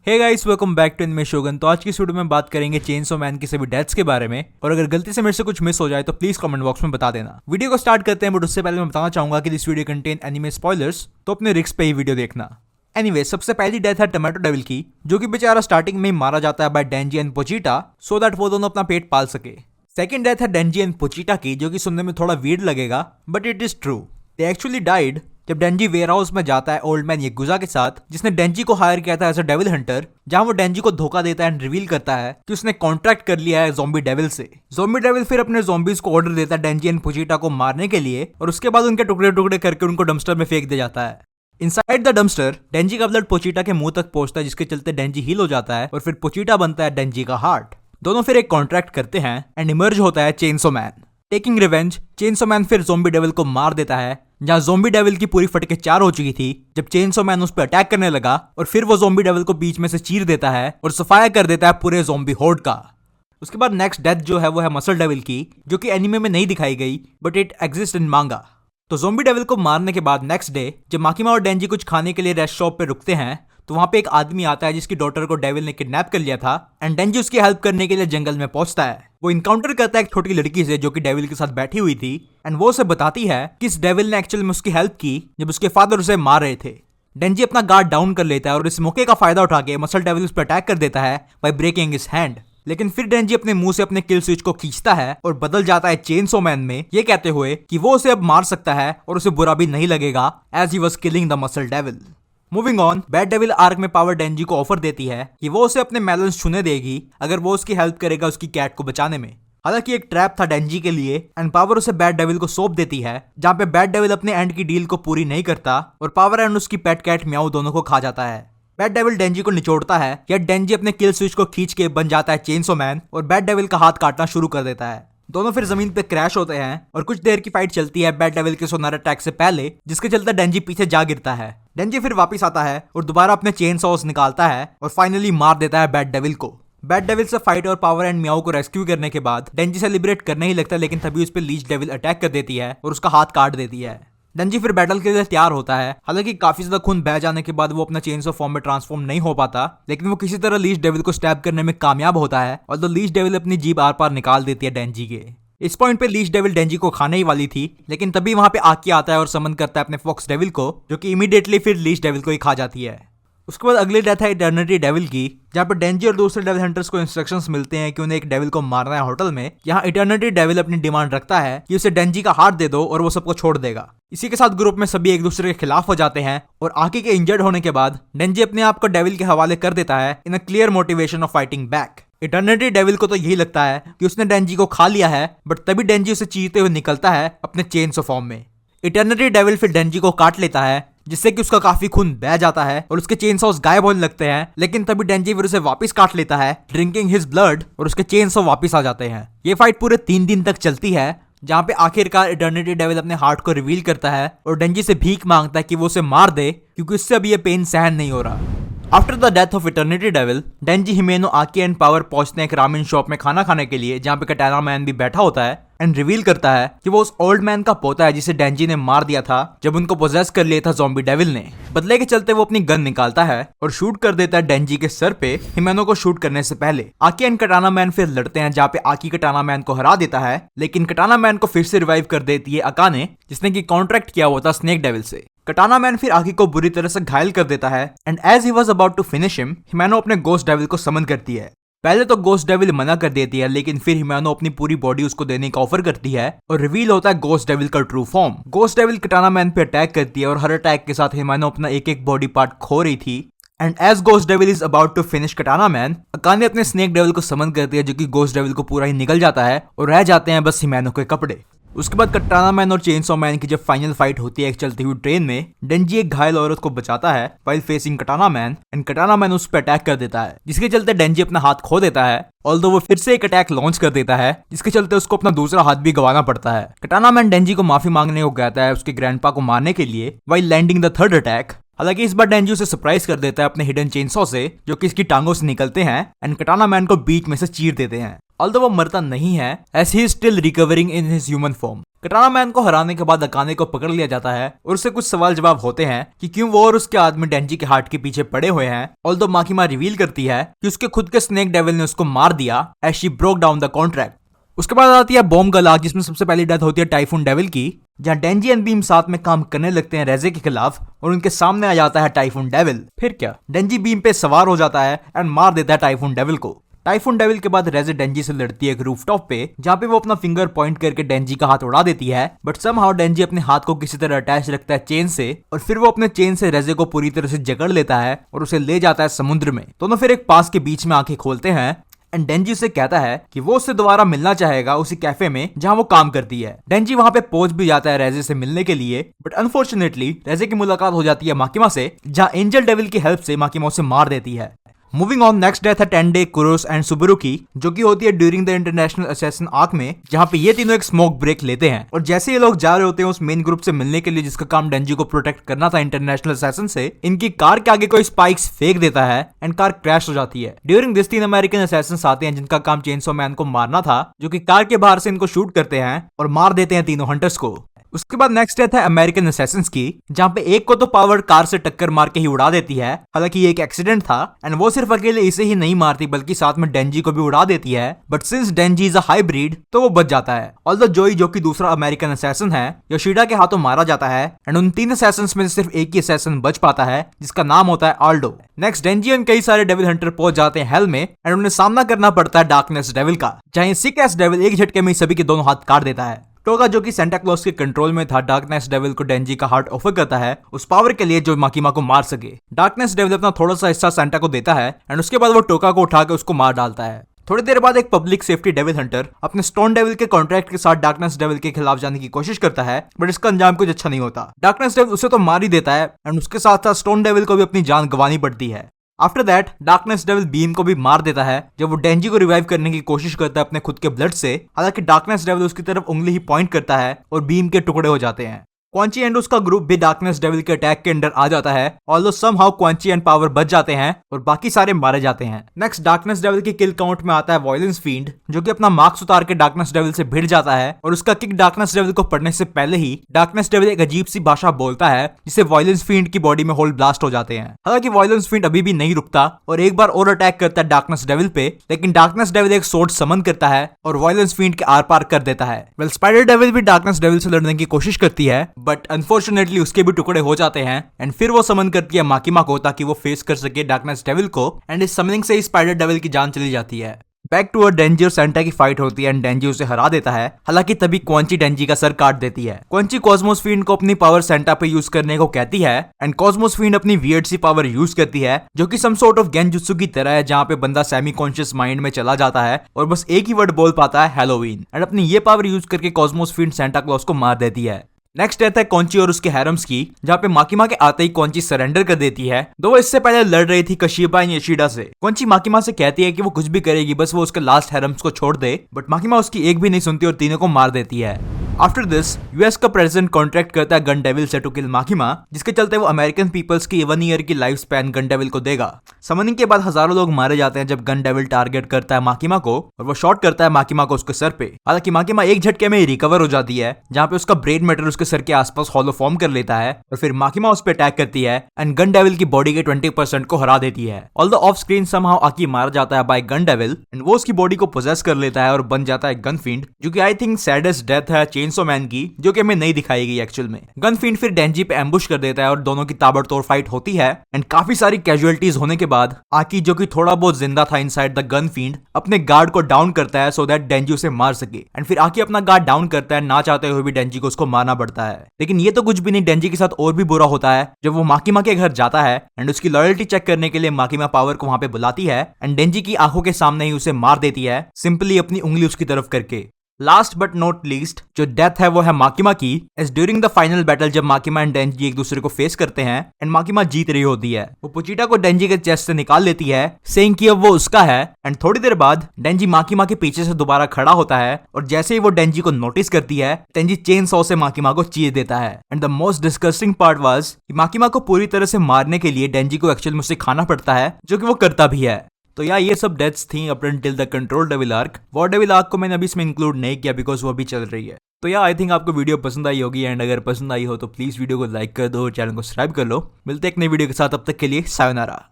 Hey guys, welcome back to Anime Shogun. तो आज की इस वीडियो में बात करेंगे चेनसो मैन की सभी डेथ्स के बारे में, और अगर गलती से मेरे से कुछ मिस हो जाए तो प्लीज कमेंट बॉक्स में बता देना। वीडियो को स्टार्ट करते हैं, बट उससे पहले मैं बताना चाहूंगा कि this video contain anime spoilers, तो अपने रिस्क पे ही वीडियो देखना। एनीवे, सबसे पहली डेथ है टोमेटो डेविल की, जो कि बेचारा स्टार्टिंग में ही मारा जाता है बाय डेंजी एंड पोचिटा सो दैट वो दोनों अपना पेट पाल सके। सेकंड डेथ है डेंजी एंड पोचिटा की, जो कि सुनने में थोड़ा वियर्ड लगेगा but it is true. They actually died जब डेंजी वेयर हाउस में जाता है ओल्ड मैन याकुजा के साथ, जिसने डेंजी को हायर किया था एज अ डेविल हंटर, जहां वो डेंजी को धोखा देता है एंड रिवील करता है कि उसने कॉन्ट्रैक्ट कर लिया है ज़ॉम्बी डेविल से। ज़ॉम्बी डेविल फिर अपने ज़ॉम्बीज को ऑर्डर देता है डेंजी एंड पोचिटा को मारने के लिए, और उसके बाद उनके टुकड़े टुकड़े करके उनको डंपस्टर में फेंक दिया जाता है। इनसाइड द डंपस्टर डेंजी का ब्लड पोचिटा के मुंह तक पहुंचता है, जिसके चलते डेंजी हील हो जाता है और फिर पोचिटा बनता है डेंजी का हार्ट। दोनों फिर एक कॉन्ट्रैक्ट करते हैं एंड इमर्ज होता है chainsaw man. Taking revenge, chainsaw man फिर ज़ॉम्बी डेविल को मार देता है, जहां ज़ॉम्बी डेविल की पूरी फटके चार हो चुकी थी जब चेनसो मैन उस पर अटैक करने लगा, और फिर वो ज़ॉम्बी डेविल को बीच में से चीर देता है और सफाया कर देता है पूरे ज़ॉम्बी होर्ड का। उसके बाद नेक्स्ट डेथ जो है वो है मसल डेविल की, जो कि एनीमे में नहीं दिखाई गई बट इट एग्जिस्ट इन मांगा। तो ज़ॉम्बी डेविल को मारने के बाद नेक्स्ट डे जब माकिमा और डेंजी कुछ खाने के लिए रेस्ट शॉप पे रुकते हैं, तो वहां पे एक आदमी आता है जिसकी डॉटर को डेविल ने किडनैप कर लिया था, एंड डेंजी उसकी हेल्प करने के लिए जंगल में पहुंचता है। वो इनकाउंटर करता है एक छोटी लड़की से जो कि डेविल के साथ बैठी हुई थी, एंड वो उसे बताती है कि इस डेविल ने एक्चुअली में उसकी हेल्प की जब उसके फादर उसे मार रहे थे। डेंजी अपना गार्ड डाउन कर लेता है और इस मौके का फायदा उठा के मसल डेविल उस पर अटैक कर देता है बाय ब्रेकिंग हिज हैंड। लेकिन फिर डेंजी अपने मुंह से अपने किल स्विच को खींचता है और बदल जाता है चेनसो मैन में, ये कहते हुए कि वो उसे अब मार सकता है और उसे बुरा भी नहीं लगेगा as he was killing the muscle devil. Moving on, bat devil arc में पावर डेंजी को ऑफर देती है कि वो उसे अपने मेलन्स छूने देगी अगर वो उसकी हेल्प करेगा उसकी कैट को बचाने में। हालांकि एक ट्रैप था डेंजी के लिए, एंड पावर उसे बैड डेविल को सौंप देती है, जहां पे बैड डेविल अपने एंड की डील को पूरी नहीं करता और पावर एंड उसकी पेट कैट म्याऊ दोनों को खा जाता है। बैड डेविल डेंजी को निचोड़ता है, या डेंजी अपने किल स्विच को खींच के बन जाता है चेनसो मैन और बैड डेविल का हाथ काटना शुरू कर देता है। दोनों फिर जमीन पे क्रैश होते हैं और कुछ देर की फाइट चलती है बैड डेविल के सोनार अटैक से पहले, जिसके चलते डेंजी पीछे जा गिरता है। डेंजी फिर वापस आता है और दोबारा अपने चेन सॉस निकालता है और फाइनली मार देता है बैड डेविल को। बैड डेविल से फाइट और पावर एंड म्याऊ को रेस्क्यू करने के बाद डेंजी सेलिब्रेट करने ही लगता है, लेकिन तभी उस पर लीच डेविल अटैक कर देती है और उसका हाथ काट देती है। डेंजी फिर बैटल के लिए तैयार होता है। हालांकि काफी ज्यादा खून बह जाने के बाद वो अपना चेंसो फॉर्म में ट्रांसफॉर्म नहीं हो पाता, लेकिन वो किसी तरह लीच डेविल को स्टैब करने में कामयाब होता है, और तो लीच डेविल अपनी जीभ आर पार निकाल देती है डेंजी के। इस पॉइंट पे लीच डेविल डेंजी को खाने ही वाली थी, लेकिन तभी वहां पे आकी आता है और समन करता है अपने फॉक्स डेविल को, जो कि इमीडिएटली फिर लीच डेविल को ही खा जाती है। उसके बाद अगली डेथ है इटर्निटी डेविल की, जहां पर डेंजी और दूसरे डेविल हंटर्स को इंस्ट्रक्शंस मिलते हैं कि उन्हें एक डेविल को मारना है होटल में। यहाँ इटर्निटी डेविल अपनी डिमांड रखता है कि उसे डेंजी का हार्ट दे दो और वो सबको छोड़ देगा। इसी के साथ ग्रुप में सभी एक दूसरे के खिलाफ हो जाते हैं, और आकी के इंजर्ड होने के बाद डेंजी अपने आप को डेविल के हवाले कर देता है in a clear motivation of fighting back. Eternity devil को तो यही लगता है कि उसने डेंजी को खा लिया है, बट तभी डेंजी उसे चीरते हुए निकलता है अपने चेनसो फॉर्म में। इटर्निटी डेविल फिर डेंजी को काट लेता है, जिससे कि उसका काफी खून बह जाता है और उसके चेन सॉस गायब होने लगते हैं, लेकिन तभी डेंजी फिर उसे वापस काट लेता है ड्रिंकिंग हिज ब्लड, और उसके चेन सॉ वापस आ जाते हैं। ये फाइट पूरे 3 दिन तक चलती है, जहां पे आखिरकार इटर्निटी डेविल अपने हार्ट को रिवील करता है और डेंजी से भीख मांगता है कि वो उसे मार दे, क्योंकि उससे अभी ये पेन सहन नहीं हो रहा। After the death of eternity devil, Denji, Himeno, Aki and power पहुंचते हैं एक रामेन शॉप में खाना खाने के लिए, जहां पे कटाना मैन भी बैठा होता है, एंड रिवील करता है कि वो उस ओल्ड मैन का पोता है जिसे डेंजी ने मार दिया था जब उनको पोजेस कर लिया था ज़ॉम्बी डेविल ने। बदले के चलते वो अपनी गन निकालता है और शूट कर देता है डेंजी के सर पे हिमेनो को शूट करने से पहले। आकी एंड कटाना मैन फिर लड़ते हैं, जहाँ पे आकी कटाना मैन को हरा देता है, लेकिन कटाना मैन को फिर से रिवाइव कर देती है अकाने, जिसने की कॉन्ट्रैक्ट किया हुआ था स्नेक डेविल से। कटाना मैन फिर आकी को बुरी तरह से घायल कर देता है, and as he was about to finish him, Himeno अपने गोस्ट डेविल को समन करती है। पहले तो गोस्ट डेविल मना कर देती है, लेकिन फिर हिमेनो अपनी पूरी बॉडी उसको देने का ऑफर करती है, और रिवील होता है गोस्ट डेविल का ट्रू फॉर्म। गोस्ट डेविल कटाना मैन पे अटैक करती है, और हर अटैक के साथ हिमेनो अपना एक एक बॉडी पार्ट खो रही थी। And as ghost devil is about to finish katana man, Akane अपने स्नेक डेविल को समन करती है, जो कि गोस्ट डेविल को पूरा ही निकल जाता है, और रह जाते हैं बस हिमेनो के कपड़े। उसके बाद कटाना मैन और चेनसो मैन की जब फाइनल फाइट होती है एक चलती हुई ट्रेन में, डेंजी एक घायल औरत को बचाता है व्हाइल फेसिंग कटाना मैन, एंड कटाना मैन उस पर अटैक कर देता है, जिसके चलते डेंजी अपना हाथ खो देता है, ऑल्दो वो फिर से एक अटैक लॉन्च कर देता है, जिसके चलते उसको अपना दूसरा हाथ भी गंवाना पड़ता है। कटाना मैन डेंजी को माफी मांगने को कहता है उसके ग्रैंडपा को मारने के लिए while landing the third attack. हालांकि इस बार डेंजी उसे सरप्राइज कर देता है अपने हिडन चेनसॉ से, जो कि इसकी टांगों से निकलते हैं, एंड कटाना मैन को बीच में से चीर देते हैं। ऑल्दो वो मरता नहीं है, as he is still recovering in his human form. Katana man को हराने के बाद अकाने को पकड़ लिया जाता है और उससे कुछ सवाल जवाब होते हैं कि क्यों वो और उसके आदमी डेंजी के हार्ट के पीछे पड़े हुए हैं। ऑल्दो माकिमा रिवील करती है कि उसके खुद के स्नेक डेविल ने उसको मार दिया as she broke down the contract. उसके बाद आती है बॉम्ब गला, जिसमें सबसे पहली डेथ होती है टाइफून डेविल की, जहां डेंजी एंड बीम साथ में काम करने लगते हैं रेजे के खिलाफ और उनके सामने आ जाता है टाइफून डेविल। फिर क्या, डेंजी बीम पे सवार हो जाता है एंड मार देता है टाइफून डेविल को। टाइफून डेविल के बाद रेजे डेंजी से लड़ती है एक रूफटॉप पे, जहाँ पे वो अपना फिंगर पॉइंट करके डेंजी का हाथ उड़ा देती है, बट समहाउ डेंजी अपने हाथ को किसी तरह अटैच रखता है चेन से और फिर वो अपने चेन से रेजे को पूरी तरह से जकड़ लेता है और उसे ले जाता है समुद्र में। दोनों फिर एक पास के बीच में आंखें खोलते हैं एंड डेंजी उसे कहता है कि वो उससे दोबारा मिलना चाहेगा उसी कैफे में जहां वो काम करती है। डेंजी वहां पे पहुंच भी जाता है रेजे से मिलने के लिए, बट अनफॉर्चुनेटली रेजे की मुलाकात हो जाती है माकिमा से, जहां एंजल डेविल की हेल्प से माकिमा उसे मार देती है। मूविंग ऑन, नेक्स्ट डेथ है टेंडे, कुरोस एंड सुबुरु की, जो कि होती है during the international assassin arc में, जहां पे ये तीनों एक स्मोक ब्रेक लेते हैं और जैसे ये लोग जा रहे होते हैं उस मेन ग्रुप से मिलने के लिए जिसका काम डेंजी को प्रोटेक्ट करना था इंटरनेशनल असैसिन से, इनकी कार के आगे कोई स्पाइक्स फेंक देता है एंड कार क्रैश हो जाती है। ड्यूरिंग दिस 3 अमेरिकन असैसिन्स आते हैं जिनका काम चेनसो मैन को मारना था, जो कि कार के बाहर से इनको शूट करते हैं और मार देते हैं तीनों हंटर्स को। उसके बाद नेक्स्ट डेथ है अमेरिकन असैसिन्स की, जहां पे एक को तो पावर कार से टक्कर मार के ही उड़ा देती है, हालांकि ये एक एक्सीडेंट था एंड वो सिर्फ अकेले इसे ही नहीं मारती बल्कि साथ में डेंजी को भी उड़ा देती है, but since Denji is a hybrid तो वो बच जाता है। ऑल्दो जोई, जो कि दूसरा अमेरिकन असैसिन है, योशिडा के हाथों मारा जाता है एंड उन 3 असैसिन्स में सिर्फ एक ही असैसिन बच पाता है जिसका नाम होता है आल्डो। नेक्स्ट डेंजी एंड कई सारे डेविल हंटर पहुंच जाते हैं हेल में एंड उन्हें सामना करना पड़ता है डार्कनेस डेविल का, जहां सिक एस डेविल एक झटके में सभी के दोनों हाथ काट देता है। टोगा, जो कि सेंटा क्लॉज के कंट्रोल में था, डार्कनेस डेविल को डेंजी का हार्ट ऑफर करता है उस पावर के लिए जो माकिमा को मार सके। डार्कनेस डेविल अपना थोड़ा सा हिस्सा सेंटा को देता है एंड उसके बाद वो टोका को उठा के उसको मार डालता है। थोड़ी देर बाद एक पब्लिक सेफ्टी डेविल हंटर अपने स्टोन डेविल के कॉन्ट्रैक्ट के साथ डार्कनेस डेविल के खिलाफ जाने की कोशिश करता है, बट इसका अंजाम कुछ अच्छा नहीं होता। डार्कनेस डेविल उसे तो मार ही देता है एंड उसके साथ साथ स्टोन डेविल को भी अपनी जान गंवानी पड़ती है। After that darkness devil beam को भी मार देता है जब वो डेंजी को रिवाइव करने की कोशिश करता है अपने खुद के ब्लड से, हालांकि डार्कनेस डेविल उसकी तरफ उंगली ही पॉइंट करता है और बीम के टुकड़े हो जाते हैं। क्वांची एंड उसका ग्रुप भी डार्कनेस डेविल के अटैक के अंडर आ जाता है, ऑल्दो समहाउ क्वांची एंड पावर बच जाते हैं और बाकी सारे मारे जाते हैं। नेक्स्ट डार्कनेस डेविल के किल काउंट में आता है वायलेंस फील्ड, जो कि अपना मार्क्स उतार के डार्कनेस डेविल से भिड़ जाता है और उसका किक डार्कनेस डेविल को पड़ने से पहले ही डार्कनेस डेविल एक अजीब सी भाषा बोलता है जिससे वायलेंस फील्ड की बॉडी में होल ब्लास्ट हो जाते हैं। हालांकि वायलेंस फील्ड अभी भी नहीं रुकता और एक बार और अटैक करता है डार्कनेस डेविल पे, लेकिन डार्कनेस डेविल एक सोर्ड समन करता है और वायलेंस फील्ड के आर पार कर देता है। वेल, स्पाइडर डेविल भी डार्कनेस डेविल से लड़ने की कोशिश करती है, बट अनफॉर्चुनेटली उसके भी टुकड़े हो जाते हैं एंड फिर वो समन करती है माकिमा को ताकि वो फेस कर सके डार्कनेस डेविल को एंड इस समनिंग से ही स्पाइडर डेविल की जान चली जाती है। बैक टू डेंजी और सेंटा की फाइट होती है एंड डेंजी उसे हरा देता है, हालांकि तभी क्वांची डेंजी का सर काट देती है। क्वांची कॉस्मोस फील्ड को अपनी पावर सेंटा पे यूज करने को कहती है एंड कॉस्मोस फील्ड अपनी वियर्ड सी पावर यूज करती है जो कि सम सॉर्ट ऑफ गेंजुत्सु की तरह है, जहां पे बंदा सेमी कॉन्शियस माइंड में चला जाता है और बस एक ही वर्ड बोल पाता है हैलोवीन, एंड अपनी ये पावर यूज करके कॉस्मोस फील्ड सेंटा क्लॉज को मार देती है। नेक्स्ट डेथ है कॉन्ची और उसके हैरम्स की, जहाँ पे माकिमा के आते ही कॉन्ची सरेंडर कर देती है, दो वो इससे पहले लड़ रही थी कशिबा एंड योशिडा से। कॉन्ची माकिमा से कहती है कि वो कुछ भी करेगी बस वो उसके लास्ट हैरम्स को छोड़ दे, बट माकिमा उसकी एक भी नहीं सुनती और तीनों को मार देती है। आफ्टर दिस यूएस का प्रेसिडेंट कॉन्ट्रैक्ट करता है गन डेविल से टू किल माकिमा, जिसके चलते वो अमेरिकन पीपल्स की 1 ईयर की लाइफ स्पैन गन डेविल को देगा। समनिंग के बाद हजारों लोग मारे जाते हैं जब गन डेविल टारगेट करता है माकिमा को और वो शॉट करता है माकिमा को उसके सर पे। हालांकि माकिमा एक झटके में रिकवर हो जाती है, जहाँ पे उसका ब्रेन मैटर उसके सर के आसपास हॉलो फॉर्म कर लेता है और फिर माकिमा उस पर अटैक करती है एंड गन डेविल की बॉडी के 20% को हरा देती है। ऑल्दो ऑफ स्क्रीन समहाउ आकी मारा जाता है बाय गन डेविल एंड वो उसकी बॉडी को पोजेस कर लेता है और बन जाता है गन फील्ड, जो कि आई थिंक सैडेस्ट डेथ है चेनसो मैन की, जो कि हमें नहीं दिखाई गई एक्चुअल में। गन फील्ड फिर डेंजी पे एम्बुश कर देता है और दोनों की ताबड़तोड़ फाइट होती है एंड काफी सारी कैजुअलिटीज होने के बाद आकी, जो कि थोड़ा बहुत जिंदा था इनसाइड द गन फील्ड, अपने गार्ड को डाउन करता है सो दैट डेंजी उसे मार सके एंड फिर आकी अपना गार्ड डाउन करता है, ना चाहते हुए भी डेंजी को उसको मारना पड़ता है। लेकिन ये तो कुछ भी नहीं, डेंजी के साथ और भी बुरा होता है जब वो माकिमा के घर जाता है एंड उसकी लॉयल्टी चेक करने के लिए माकिमा पावर को वहां पे बुलाती है एंड डेंजी की आंखों के सामने ही उसे मार देती है, सिंपली अपनी उंगली उसकी तरफ करके। लास्ट बट नॉट लीस्ट जो डेथ है वो है माकिमा की, as during the final battle जब माकिमा एंड डेंजी एक दूसरे को फेस करते हैं एंड माकिमा जीत रही होती है, वो पुचिटा को डेंजी के चेस्ट से निकाल लेती है सेइंग कि अब वो उसका है एंड थोड़ी देर बाद डेंजी माकिमा के पीछे से दोबारा खड़ा होता है और जैसे ही वो डेंजी को नोटिस करती है डेंजी चेन सॉ से माकिमा को चीर देता है। And the most disgusting part was कि माकिमा को पूरी तरह से मारने के लिए डेंजी को एक्चुअल में उसे खाना पड़ता है, जो कि वो करता भी है। तो यार ये सब डेथ्स थी up till the control devil arc. War devil arc को मैंने अभी इसमें इंक्लूड नहीं किया बिकॉज वो अभी चल रही है। तो यार आई थिंक आपको वीडियो पसंद आई होगी, एंड अगर पसंद आई हो तो प्लीज वीडियो को लाइक कर दो, चैनल को सब्सक्राइब कर लो। मिलते हैं एक नई वीडियो के साथ, तब तक के लिए सायोनारा।